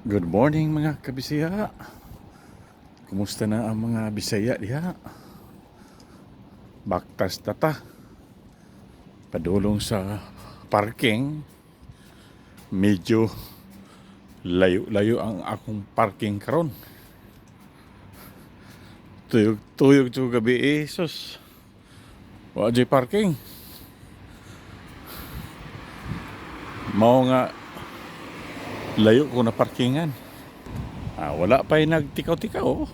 Good morning mga kabisaya. Kumusta na ang mga Bisaya diha? Baktas tata. Padulong sa parking. Medyo layo-layo ang akong parking karon. Tuyog-tuyog to gabi sus. Wa jay parking. Mao nga layo ko na parkingan. Wala pa yung nagtikaw-tikaw.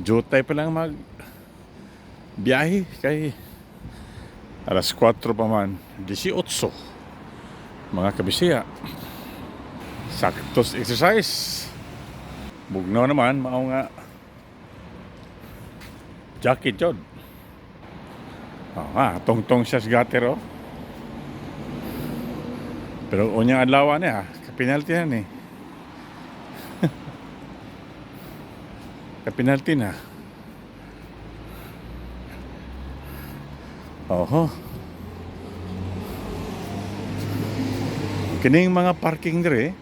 Jutay pa lang mag biyahe kay alas 4 pa man 18 mga kabisaya. Saktos exercise. Bugnaw naman mao nga jacket jod. Tongtong siya sa gatero. Pero unyang adlaw niya kapinalty na ni. Kapinalty na. Oho. Kining mga parking dire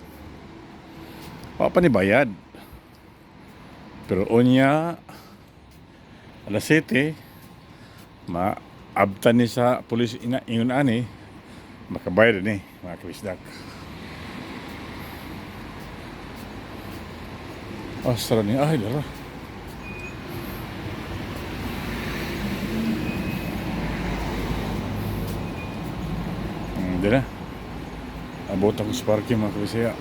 wa pa ni bayad. Pero unya alas 7 maabtan ni sa pulis ingon ani makabayad ni mga kabisdak. Astra ni ay dara. Hindi na. Abot ako sa parking mga kabisaya.